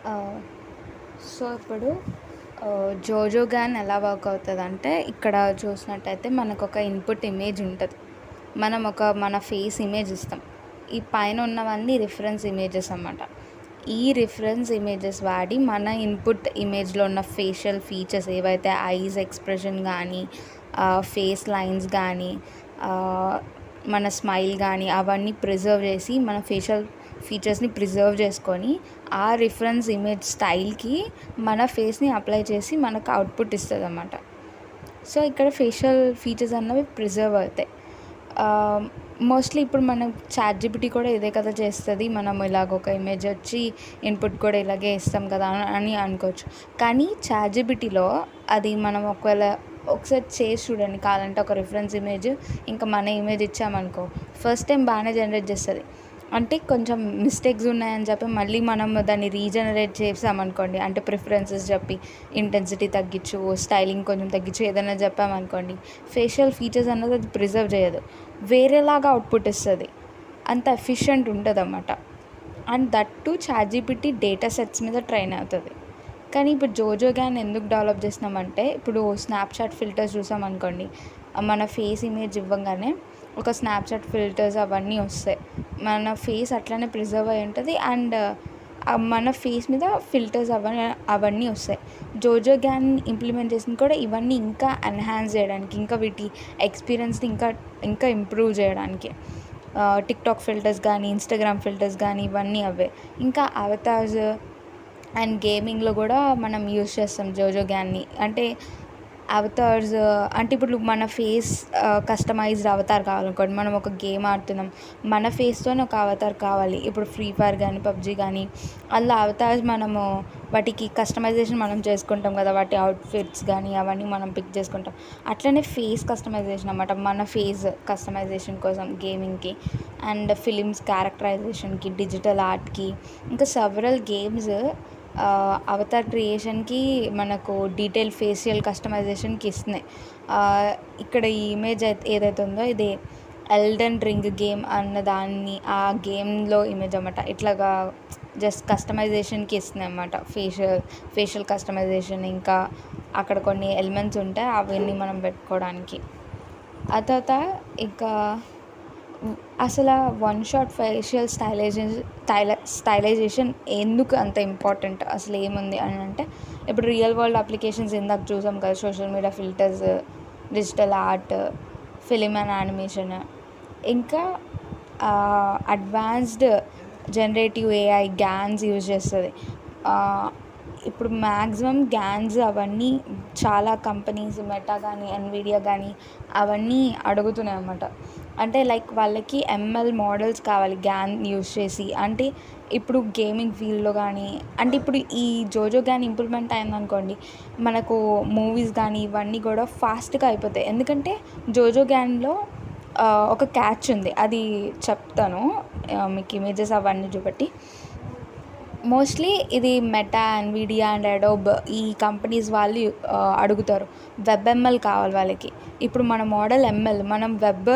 ఆహ్, సో, ఇప్పుడు జోజో గాన్ ఎలా వర్క్ అవుతదంటే, ఇక్కడ చూసినట్టయితే మనకొక ఇన్‌పుట్ ఇమేజ్ ఉంటది. మన ఫేస్ ఇమేజ్ ఇస్తాం. ఈ పైన ఉన్నవన్నీ రిఫరెన్స్ ఇమేజెస్ అనమాట. ఈ రిఫరెన్స్ ఇమేజెస్ వాడి మన ఇన్‌పుట్ ఇమేజ్‌లో ఉన్న ఫేషియల్ ఫీచర్స్ ఏవైతే ఐస్ ఎక్స్‌ప్రెషన్ గానీ, ఫేస్ లైన్స్ గానీ, ఆహ్, మన స్మైల్ గానీ అవన్నీ ప్రిజర్వ్ చేసి మన ఫేషియల్ ఫీచర్స్‌ని ప్రిజర్వ్ చేసుకొని, ఆ రిఫరెన్స్ ఇమేజ్ స్టైల్‌కి మన ఫేస్‌ని అప్లై చేసి మనకు అవుట్‌పుట్ ఇస్తదనమాట. సో, ఇక్కడ ఫేషియల్ ఫీచర్స్ అన్నవి ప్రిజర్వ్ అవుతాయి. మోస్ట్‌లీ ఇప్పుడు మనం చాట్‌జీపీటీ కూడా ఇదే కదా చేస్తది. మనం ఇలాగ ఒక ఇమేజ్ వచ్చి ఇన్‌పుట్ కూడా ఇలాగే ఇస్తాం కదా అని అనుకోవచ్చు. కానీ చాట్‌జీపీటీలో అది మనం ఒకసారి చేసి చూడండి కావాలంటే ఒక రిఫరెన్స్ ఇమేజ్ ఇంకా మన ఇమేజ్ ఇచ్చామనుకో, ఫస్ట్ టైం బాగానే జనరేట్ చేస్తది. అంటే కొంచెం మిస్టేక్స్ ఉన్నాయని చెప్పి మళ్ళీ మనం దాన్ని రీజనరేట్ చేసామనుకోండి, అంటే ప్రిఫరెన్సెస్ చెప్పి ఇంటెన్సిటీ తగ్గించు, స్టైలింగ్ కొంచెం తగ్గించు ఏదైనా చెప్పామనుకోండి, ఫేషియల్ ఫీచర్స్ అన్నది అది ప్రిజర్వ్ చేయదు, వేరేలాగా అవుట్‌పుట్ ఇస్తది. అంత ఎఫిషియంట్ ఉంటదన్నమాట. And that two ChatGPT data sets మీద ట్రైన్ అవుతది. కానీ ఇప్పుడు జోజో గ్యాన్ ఎందుకు డెవలప్ చేసినామంటే, ఇప్పుడు స్నాప్‌చాట్ ఫిల్టర్స్ చూసామనుకోండి, మన ఫేస్ ఇమేజ్ ఇవ్వంగానే ఒక స్నాప్‌చాట్ ఫిల్టర్స్ అవన్నీ వస్తాయి. మన ఫేస్ అట్లనే ప్రిజర్వ్ అయ్యి ఉంటది. అండ్ మన ఫేస్ మీద ఫిల్టర్స్ అవన్నీ వస్తాయి. జోజో గ్యాన్ ఇంప్లిమెంట్ చేసింది కూడా ఇవన్నీ ఇంకా ఎన్హాన్స్ చేయడానికి, ఇంకా వీటి ఎక్స్పీరియన్స్‌ని ఇంకా ఇంప్రూవ్ చేయడానికి. టిక్‌టాక్ ఫిల్టర్స్ గానీ, ఇన్‌స్టాగ్రామ్ ఫిల్టర్స్ గానీ ఇవన్నీ అవే. ఇంకా అవతార్స్ అండ్ గేమింగ్‌లో కూడా మనం యూజ్ చేస్తాం జోజో గ్యాన్‌ని. అంటే అవతార్స్, అంటే ఇప్పుడు మన ఫేస్ కస్టమైజ్డ్ అవతార్ కావాలనుకోండి, మనం ఒక గేమ్ ఆడుతున్నాం, మన ఫేస్తోనే ఒక అవతార్ కావాలి. ఇప్పుడు ఫ్రీ ఫైర్ కానీ, పబ్‌జీ కానీ అలా అవతార్స్ మనము వాటికి కస్టమైజేషన్ మనం చేసుకుంటాం కదా, వాటి అవుట్‌ఫిట్స్ కానీ అవన్నీ మనం పిక్ చేసుకుంటాం. అట్లనే ఫేస్ కస్టమైజేషన్ అనమాట. మన ఫేస్ కస్టమైజేషన్ కోసం గేమింగ్‌కి అండ్ ఫిలిమ్స్ క్యారెక్టరైజేషన్‌కి, డిజిటల్ ఆర్ట్‌కి, ఇంకా సెవరల్ గేమ్స్ అవతార్ క్రియేషన్‌కి మనకు డీటెయిల్ ఫేషియల్ కస్టమైజేషన్‌కి ఇస్తున్నాయి. ఇక్కడ ఈ ఇమేజ్ ఏదైతే ఉందో ఇది ఎల్డెన్ రింగ్ గేమ్ అన్న దాన్ని ఆ గేమ్‌లో ఇమేజ్ అనమాట. ఇట్లాగా జస్ట్ కస్టమైజేషన్‌కి ఇస్తున్నాయి అనమాట. ఫేషియల్ కస్టమైజేషన్, ఇంకా అక్కడ కొన్ని ఎలిమెంట్స్ ఉంటాయి అవన్నీ మనం పెట్టుకోవడానికి. ఆ తర్వాత ఇంకా అసలు వన్ షాట్ ఫేషియల్ స్టైలైజేషన్ ఎందుకు అంత ఇంపార్టెంట్, అసలు ఏముంది అని అంటే, ఇప్పుడు రియల్ వరల్డ్ అప్లికేషన్స్ ఇందాక చూసాం కదా, social media filters, digital art, film and animation, ఇంకా అడ్వాన్స్డ్ జనరేటివ్ ఏఐ గ్యాన్స్ యూజ్ చేస్తుంది. ఇప్పుడు మ్యాక్సిమం గ్యాన్స్ అవన్నీ చాలా కంపెనీస్, మెటా కానీ, ఎన్విడియా కానీ అవన్నీ అడుగుతున్నాయి అన్నమాట. అంటే లైక్ వాళ్ళకి ఎంఎల్ మోడల్స్ కావాలి గ్యాన్ యూజ్ చేసి. అంటే ఇప్పుడు గేమింగ్ ఫీల్డ్లో కానీ, అంటే ఇప్పుడు ఈ జోజో గ్యాన్ ఇంప్లిమెంట్ అయిందనుకోండి, మనకు మూవీస్ కానీ ఇవన్నీ కూడా ఫాస్ట్గా అయిపోతాయి. ఎందుకంటే జోజో గ్యాన్లో ఒక క్యాచ్ ఉంది, అది చెప్తాను మీకు ఇమేజెస్ అవన్నీ చూపెట్టి. మోస్ట్లీ ఇది మెటా, ఎన్విడియా అండ్ అడోబ్ ఈ కంపెనీస్ వాళ్ళు అడుగుతారు. వెబ్ఎంఎల్ కావాలి వాళ్ళకి. ఇప్పుడు మన మోడల్ ఎంఎల్, మనం వెబ్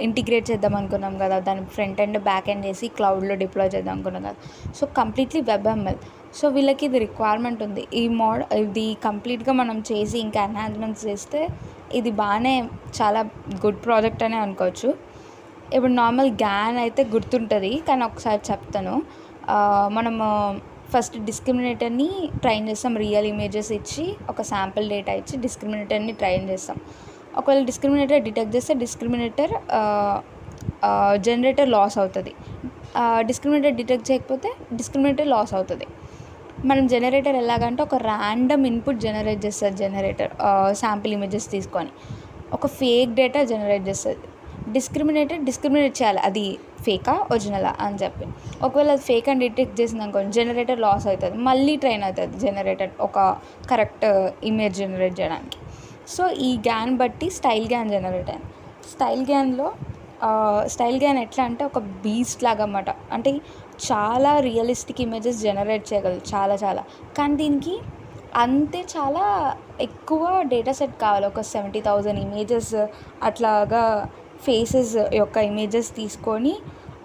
ఇంటిగ్రేట్ చేద్దాం అనుకున్నాం కదా, దాని ఫ్రంట్ ఎండ్ బ్యాక్ ఎండ్ చేసి క్లౌడ్లో డిప్లాయ్ చేద్దాం అనుకున్నాం కదా, సో కంప్లీట్లీ వెబ్ఎంఎల్. సో వీళ్ళకి ఇది రిక్వైర్మెంట్ ఉంది. ఇది కంప్లీట్గా మనం చేసి ఇంకా ఎన్హాన్స్మెంట్స్ చేస్తే ఇది బాగానే చాలా గుడ్ ప్రాజెక్ట్ అనే అనుకోవచ్చు. ఇప్పుడు నార్మల్ గ్యాన్ అయితే గుర్తుంటుంది, కానీ ఒకసారి చెప్తాను. మనము ఫస్ట్ డిస్క్రిమినేటర్ని ట్రైన్ చేస్తాం. రియల్ ఇమేజెస్ ఇచ్చి ఒక శాంపిల్ డేటా ఇచ్చి డిస్క్రిమినేటర్ని ట్రైన్ చేస్తాం. ఒకవేళ డిస్క్రిమినేటర్ డిటెక్ట్ చేస్తే జనరేటర్ లాస్ అవుతుంది. డిస్క్రిమినేటర్ డిటెక్ట్ చేయకపోతే డిస్క్రిమినేటర్ లాస్ అవుతుంది. మనం జనరేటర్ ఎలాగంటే ఒక ర్యాండమ్ ఇన్పుట్ జనరేట్ చేస్తుంది. జనరేటర్ శాంపిల్ ఇమేజెస్ తీసుకొని ఒక ఫేక్ డేటా జనరేట్ చేస్తుంది. డిస్క్రిమినేట్ చేయాలి అది ఫేకా ఒరిజినలా అని చెప్పి. ఒకవేళ అది ఫేక్ అని డిటెక్ట్ చేసింది అనుకోండి, జనరేటర్ లాస్ అవుతుంది, మళ్ళీ ట్రైన్ అవుతుంది జనరేటర్ ఒక కరెక్ట్ ఇమేజ్ జనరేట్ చేయడానికి. సో ఈ గ్యాన్ బట్టి స్టైల్ గ్యాన్ జనరేట్ అయింది. స్టైల్ గ్యాన్ ఎట్లా అంటే ఒక బీస్ట్ లాగా అన్నమాట. అంటే చాలా రియలిస్టిక్ ఇమేజెస్ జనరేట్ చేయగలదు, చాలా. కానీ దీనికి అంతే చాలా ఎక్కువ డేటా సెట్ కావాలి. ఒక 70,000 ఇమేజెస్ అట్లాగా ఫేసెస్ యొక్క ఇమేజెస్ తీసుకొని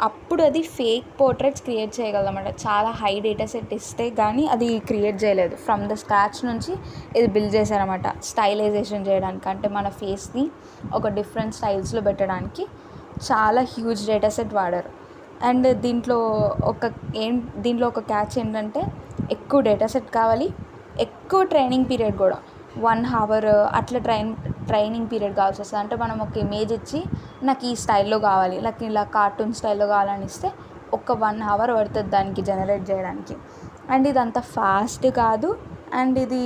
అప్పుడు అది ఫేక్ పోర్ట్రేట్స్ క్రియేట్ చేయగలమన్నమాట. చాలా హై డేటా సెట్ ఇస్తే కానీ అది క్రియేట్ చేయలేదు. ఫ్రమ్ ద స్క్రాచ్ నుంచి ఇది బిల్డ్ చేశారన్నమాట స్టైలైజేషన్ చేయడానికి. అంటే మన ఫేస్ని ఒక డిఫరెంట్ స్టైల్స్లో పెట్టడానికి చాలా హ్యూజ్ డేటా సెట్ వాడారు. అండ్ దీంట్లో ఒక క్యాచ్ ఏంటంటే ఎక్కువ డేటా సెట్ కావాలి, ఎక్కువ ట్రైనింగ్ పీరియడ్ కూడా 1 hour అట్లా ట్రైనింగ్ పీరియడ్ కావాల్సి వస్తుంది. అంటే మనం ఒక ఇమేజ్ ఇచ్చి నాకు ఈ స్టైల్లో కావాలి, నాకు ఇలా కార్టూన్ స్టైల్లో కావాలని ఇస్తే ఒక 1 hour పడుతుంది దానికి జనరేట్ చేయడానికి. అండ్ ఇది అంత ఫాస్ట్ కాదు. అండ్ ఇది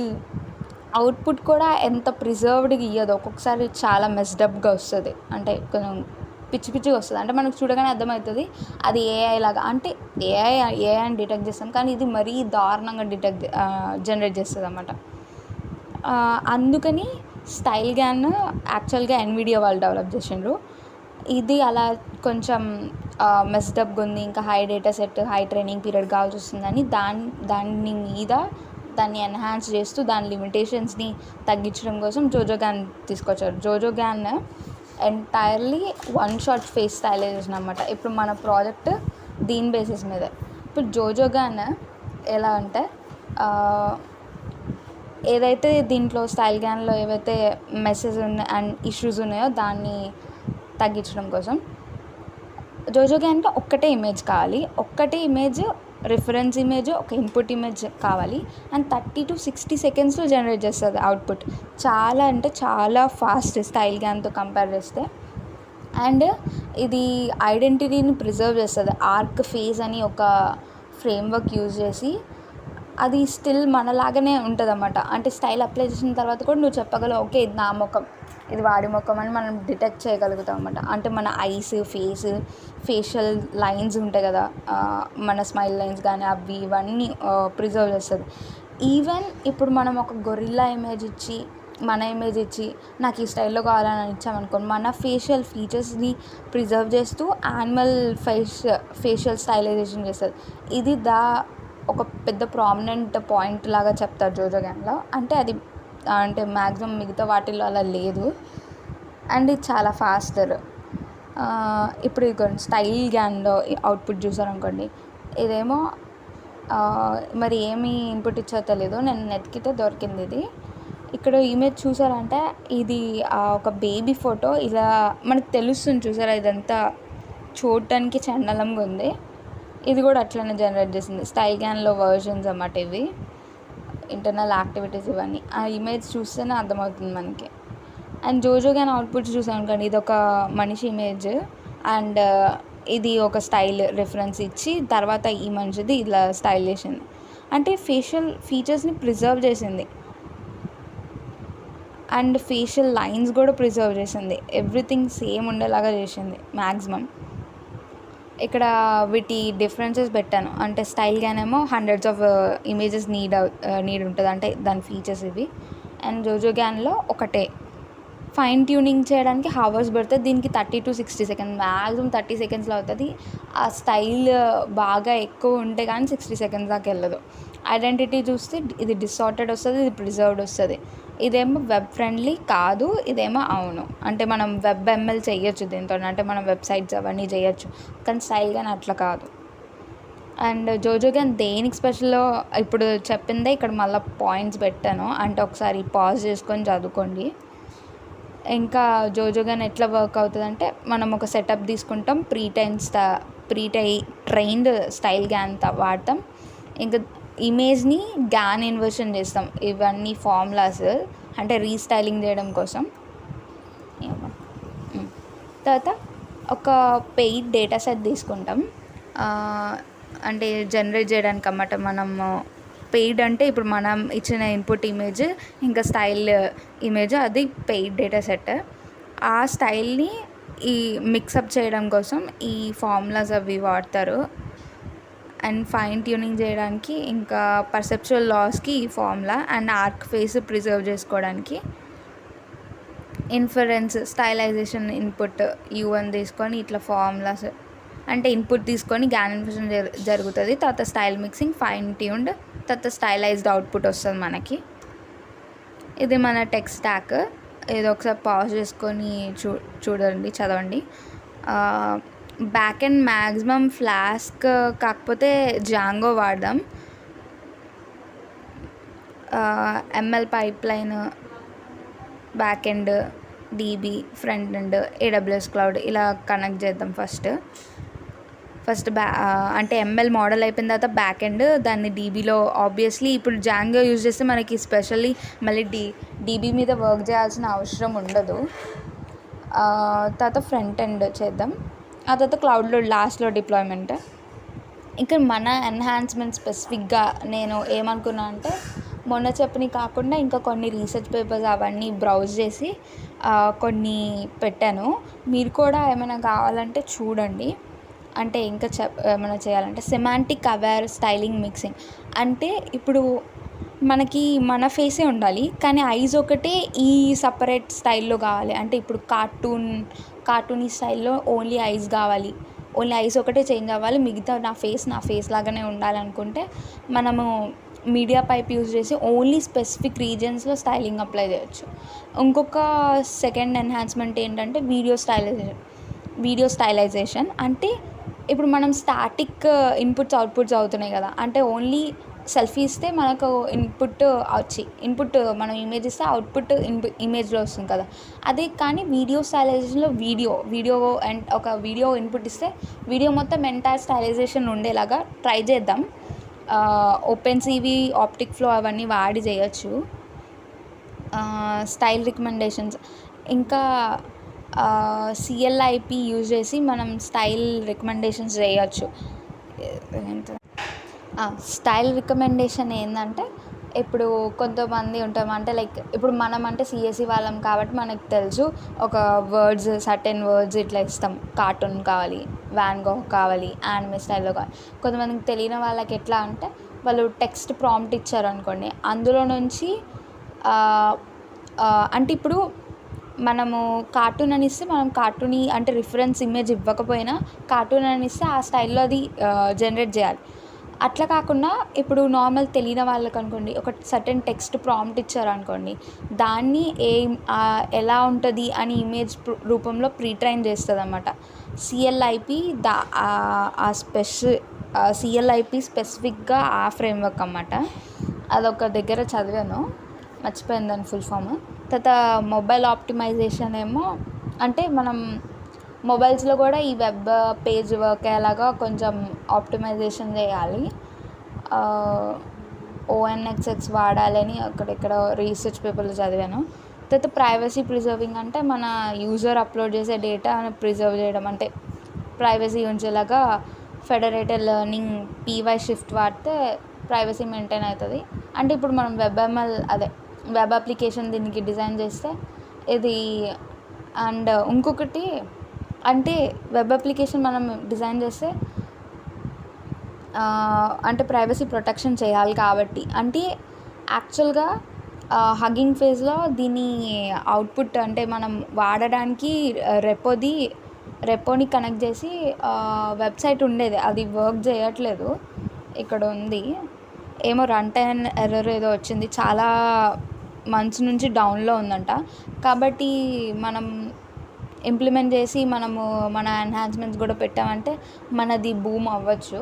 అవుట్పుట్ కూడా ఎంత ప్రిజర్వ్డ్గా ఇవ్వదు. ఒక్కొక్కసారి చాలా మెస్డప్గా వస్తుంది, అంటే కొంచెం పిచ్చి పిచ్చిగా వస్తుంది. అంటే మనకు చూడగానే అర్థమవుతుంది అది ఏఐ లాగా. అంటే ఏఐ అని డిటెక్ట్ చేస్తాం, కానీ ఇది మరీ దారుణంగా జనరేట్ చేస్తుంది అన్నమాట. అందుకని స్టైల్ గ్యాన్ యాక్చువల్గా ఎన్విడియా వాళ్ళు డెవలప్ చేసిండ్రు. ఇది అలా కొంచెం మెస్డప్గా ఉంది, ఇంకా high data set, high training period కావాల్సి వస్తుందని దాన్ని దాన్ని ఎన్హాన్స్ చేస్తూ దాని లిమిటేషన్స్ని తగ్గించడం కోసం జోజో గ్యాన్ తీసుకొచ్చారు. జోజో gain entirely 1 shot face stylisation అనమాట. ఇప్పుడు మన ప్రాజెక్ట్ దీని బేసిస్ మీద. ఇప్పుడు జోజో గ్యాన్ ఎలా అంటే ఏదైతే దీంట్లో స్టైల్ గ్యాన్లో ఏవైతే మెసేజ్ ఉన్నాయి అండ్ ఇష్యూస్ ఉన్నాయో దాన్ని తగ్గించడం కోసం జోజో గ్యాన్కి ఒక్కటే ఇమేజ్ కావాలి. ఒక్కటే ఇమేజ్, రిఫరెన్స్ ఇమేజ్, ఒక ఇన్పుట్ ఇమేజ్ కావాలి. అండ్ 30 to 60 secondsలో జనరేట్ చేస్తుంది అవుట్పుట్. చాలా అంటే చాలా ఫాస్ట్ స్టైల్ గ్యాన్తో కంపేర్ చేస్తే. అండ్ ఇది ఐడెంటిటీని ప్రిజర్వ్ చేస్తుంది. ఆర్క్ ఫేస్ అని ఒక ఫ్రేమ్వర్క్ యూజ్ చేసి అది స్టిల్ మనలాగానే ఉంటుంది అన్నమాట. అంటే స్టైల్ అప్లై చేసిన తర్వాత కూడా నువ్వు చెప్పగలవు, ఓకే ఇది నా ముఖం, ఇది వాడి ముఖం అని మనం డిటెక్ట్ చేయగలుగుతాం అన్నమాట. అంటే మన ఐస్, ఫేషియల్ లైన్స్ ఉంటాయి కదా, మన స్మైల్ లైన్స్ కానీ అవి ఇవన్నీ ప్రిజర్వ్ చేస్తుంది. ఈవెన్ ఇప్పుడు మనం ఒక గొరిల్లా ఇమేజ్ ఇచ్చి, మన ఇమేజ్ ఇచ్చి నాకు ఈ స్టైల్లో కావాలని ఇచ్చామనుకోండి, మన ఫేషియల్ ఫీచర్స్ని ప్రిజర్వ్ చేస్తూ యానిమల్ ఫేషియల్ స్టైలైజేషన్ చేస్తుంది. ఇది ఒక పెద్ద ప్రామినెంట్ పాయింట్ లాగా చెప్తారు జోజో గ్యాన్లో. అంటే మ్యాక్సిమం మిగతా వాటిల్లో అలా లేదు. అండ్ ఇది చాలా ఫాస్టర్. ఇప్పుడు స్టైల్ గ్యాన్లో అవుట్పుట్ చూసారనుకోండి, ఇదేమో మరి ఏమి ఇన్పుట్ ఇచ్చో తెలీదు, నేను వెతికితే దొరికింది ఇది. ఇక్కడ ఇమేజ్ చూసారంటే ఇది ఒక బేబీ ఫోటో. ఇలా మనకు తెలుస్తుంది చూసారా, ఇదంతా చూడటానికి చండలంగా ఉంది. ఇది కూడా అట్లనే జనరేట్ చేసింది. స్టైల్ గ్యాన్లో వర్షన్స్ అన్నమాట ఇవి, ఇంటర్నల్ యాక్టివిటీస్ ఇవన్నీ. ఆ ఇమేజ్ చూస్తేనే అర్థమవుతుంది మనకి. అండ్ జోజో గ్యాన్ అవుట్పుట్ చూసాను కానీ ఇది ఒక మనిషి ఇమేజ్ అండ్ ఇది ఒక స్టైల్ రిఫరెన్స్ ఇచ్చి తర్వాత ఈ మనిషిది ఇలా స్టైల్ చేసింది. అంటే ఫేషియల్ ఫీచర్స్ని ప్రిజర్వ్ చేసింది అండ్ ఫేషియల్ లైన్స్ కూడా ప్రిజర్వ్ చేసింది. ఎవ్రీథింగ్ సేమ్ ఉండేలాగా చేసింది మ్యాక్సిమం. ఇక్కడ వీటి డిఫరెన్సెస్ పెట్టాను. అంటే స్టైల్ గ్యాన్ ఏమో hundreds of ఇమేజెస్ నీడ్ ఉంటుంది, అంటే దాని ఫీచర్స్ ఇవి. అండ్ జోజో గ్యాన్లో ఒకటే. ఫైన్ ట్యూనింగ్ చేయడానికి హవర్స్ పడుతుంది. దీనికి 30 to 60 seconds, మ్యాక్సిమం 30 secondsలో అవుతుంది. ఆ స్టైల్ బాగా ఎక్కువ ఉంటే కానీ 60 seconds దాకా వెళ్ళదు. ఐడెంటిటీ చూస్తే ఇది డిసార్టెడ్ వస్తుంది, ఇది ప్రిజర్వ్డ్ వస్తుంది. ఇదేమో వెబ్ ఫ్రెండ్లీ కాదు, ఇదేమో అవును. అంటే మనం WebML చేయొచ్చు దీంతో, అంటే మనం వెబ్సైట్స్ అవన్నీ చేయొచ్చు. కానీ స్టైల్ కానీ అట్లా కాదు. అండ్ జోజో గ్యాన్ దేనికి స్పెషల్లో ఇప్పుడు చెప్పిందే ఇక్కడ మళ్ళీ పాయింట్స్ పెట్టాను, అంటే ఒకసారి పాజ్ చేసుకొని చదువుకోండి. ఇంకా జోజో గ్యాన్ ఎట్లా వర్క్ అవుతుంది అంటే మనం ఒక సెటప్ తీసుకుంటాం, ట్రైన్డ్ స్టైల్ గ్యాన్ వాడతాం. ఇంకా ఇమేజ్ని గ్యాన్ ఇన్వర్షన్ చేస్తాం, ఇవన్నీ ఫార్ములాస్ అంటే రీస్టైలింగ్ చేయడం కోసం. తర్వాత ఒక పెయిడ్ డేటా సెట్ తీసుకుంటాం, అంటే జనరేట్ చేయడానికి అన్నమాట. మనము పెయిడ్ అంటే ఇప్పుడు మనం ఇచ్చిన ఇన్పుట్ ఇమేజ్ ఇంకా స్టైల్ ఇమేజ్, అది పెయిడ్ డేటా సెట్. ఆ స్టైల్ని ఈ మిక్సప్ చేయడం కోసం ఈ ఫార్ములాస్ అవి వాడతారు. అండ్ ఫైన్ ట్యూనింగ్ చేయడానికి ఇంకా పర్సెప్చువల్ లాస్కి ఈ formula. And arc face preserve చేసుకోవడానికి ఇన్ఫరెన్స్ స్టైలైజేషన్ ఇన్పుట్ U1 తీసుకొని ఇట్లా ఫార్ములాస్, అంటే ఇన్పుట్ తీసుకొని గ్యాన్ ఇన్ఫర్మేషన్ జరుగుతుంది. తర్వాత స్టైల్ మిక్సింగ్, ఫైన్ ట్యూన్డ్, తర్వాత స్టైలైజ్డ్ అవుట్పుట్ వస్తుంది మనకి. ఇది మన టెక్ స్టాక్. ఏదో ఒకసారి పాజ్ చేసుకొని చదవండి. బ్యాక్ ఎండ్ మ్యాక్సిమం ఫ్లాస్క్ కాకపోతే జాంగో వాడదాం. ML pipeline, back end DB, front end AWS cloud ఇలా కనెక్ట్ చేద్దాం. ఫస్ట్ అంటే ఎంఎల్ మోడల్ అయిపోయిన తర్వాత బ్యాక్ ఎండ్ దాన్ని డీబీలో ఆబ్వియస్లీ ఇప్పుడు జాంగో యూజ్ చేస్తే మనకి స్పెషల్లీ మళ్ళీ డీబీ మీద వర్క్ చేయాల్సిన అవసరం ఉండదు. తర్వాత ఫ్రంట్ ఎండ్ చేద్దాం. ఆ తర్వాత క్లౌడ్లో లాస్ట్లో డిప్లాయ్మెంట్. ఇంకా మన ఎన్హాన్స్మెంట్ స్పెసిఫిక్గా నేను ఏమనుకున్నా అంటే మొన్న చెప్పని కాకుండా ఇంకా కొన్ని రీసెర్చ్ పేపర్స్ అవన్నీ బ్రౌజ్ చేసి కొన్ని పెట్టాను. మీరు కూడా ఏమైనా కావాలంటే చూడండి. అంటే ఇంకా ఏమైనా చేయాలంటే సెమాంటిక్ అవేర్ స్టైలింగ్ మిక్సింగ్ అంటే ఇప్పుడు మనకి మన ఫేసే ఉండాలి కానీ ఐజ్ ఒకటే ఈ సపరేట్ స్టైల్లో కావాలి. అంటే ఇప్పుడు కార్టూనీ స్టైల్లో ఓన్లీ ఐజ్ కావాలి, ఓన్లీ ఐస్ ఒకటే చేంజ్ అవ్వాలి, మిగతా నా ఫేస్ లాగానే ఉండాలనుకుంటే మనము మీడియా పైప్ యూజ్ చేసి ఓన్లీ స్పెసిఫిక్ రీజన్స్లో స్టైలింగ్ అప్లై చేయొచ్చు. ఇంకొక సెకండ్ ఎన్హాన్స్మెంట్ ఏంటంటే వీడియో స్టైలైజేషన్. అంటే ఇప్పుడు మనం స్టాటిక్ అవుట్పుట్స్ అవుతున్నాయి కదా, అంటే ఓన్లీ సెల్ఫీ ఇస్తే మనకు ఇన్పుట్ మనం ఇమేజ్ ఇస్తే అవుట్పుట్ ఇమేజ్లో వస్తుంది కదా. అదే కానీ వీడియో స్టైలైజేషన్లో వీడియో అండ్ ఒక వీడియో ఇన్పుట్ ఇస్తే వీడియో మొత్తం ఎంటైర్ స్టైలైజేషన్ ఉండేలాగా ట్రై చేద్దాం. ఓపెన్సీవీ, ఆప్టిక్ ఫ్లో అవన్నీ వాడి చేయొచ్చు. స్టైల్ రికమెండేషన్స్ ఇంకా సిఎల్ఐపి యూజ్ చేసి మనం స్టైల్ రికమెండేషన్స్ చేయొచ్చు. స్టైల్ రికమెండేషన్ ఏంటంటే ఇప్పుడు కొంతమంది ఉంటాం అంటే లైక్ ఇప్పుడు మనం అంటే సిఎస్సి వాళ్ళం కాబట్టి మనకు తెలుసు ఒక సర్టెన్ వర్డ్స్ ఇట్లా ఇస్తాం. కార్టూన్ కావాలి, వ్యాన్ గోగ్ కావాలి, యానిమే స్టైల్లో కావాలి. కొంతమందికి తెలియని వాళ్ళకి ఎట్లా అంటే వాళ్ళు టెక్స్ట్ ప్రాంప్ట్ ఇచ్చారు అనుకోండి, అందులో నుంచి అంటే ఇప్పుడు మనము కార్టూన్ అని ఇస్తే మనం కార్టూనీ అంటే రిఫరెన్స్ ఇమేజ్ ఇవ్వకపోయినా కార్టూన్ అని ఇస్తే ఆ స్టైల్లో అది జనరేట్ చేయాలి. అట్లా కాకుండా ఇప్పుడు నార్మల్ తెలియని వాళ్ళకి అనుకోండి ఒక సర్టెన్ టెక్స్ట్ ప్రాంప్ట్ ఇచ్చారు అనుకోండి, దాన్ని ఎలా ఉంటుంది అని ఇమేజ్ రూపంలో ప్రీట్రైన్ చేస్తుంది అన్నమాట సిఎల్ఐపి. సిఎల్ఐపి స్పెసిఫిక్గా ఆ ఫ్రేమ్వర్క్ అన్నమాట. అదొక దగ్గర చదివాను, మర్చిపోయింది దాని ఫుల్ ఫామ్. తర్వాత మొబైల్ ఆప్టిమైజేషన్ ఏమో అంటే మనం మొబైల్స్లో కూడా ఈ వెబ్ పేజ్ వర్క్ అయ్యేలాగా కొంచెం ఆప్టిమైజేషన్ చేయాలి. ఓఎన్ఎక్స్ఎక్స్ వాడాలని అక్కడెక్కడ రీసెర్చ్ పేపర్లో చదివాను. తర్వాత ప్రైవసీ ప్రిజర్వింగ్ అంటే మన యూజర్ అప్లోడ్ చేసే డేటా ప్రిజర్వ్ చేయడం, అంటే ప్రైవసీ ఉంచేలాగా ఫెడరేటెడ్ లెర్నింగ్ పీవై షిఫ్ట్ వాడితే ప్రైవసీ మెయింటైన్ అవుతుంది. అంటే ఇప్పుడు మనం వెబ్ అప్లికేషన్ దీనికి డిజైన్ చేస్తే ఇది. అండ్ ఇంకొకటి అంటే వెబ్ అప్లికేషన్ మనం డిజైన్ చేస్తే అంటే ప్రైవసీ ప్రొటెక్షన్ చేయాలి కాబట్టి అంటే యాక్చువల్గా హగ్గింగ్ ఫేజ్లో దీని అవుట్పుట్ అంటే మనం వాడడానికి రెపోని కనెక్ట్ చేసి వెబ్సైట్ ఉండేది, అది వర్క్ చేయట్లేదు. ఇక్కడ ఉంది ఏమో రన్ టైమ్ ఎర్రర్ ఏదో వచ్చింది, చాలా మంత్స్ నుంచి డౌన్లో ఉందంట. కాబట్టి మనం ఇంప్లిమెంట్ చేసి మనము మన ఎన్హాన్స్మెంట్స్ కూడా పెట్టామంటే మనది బూమ్ అవ్వచ్చు.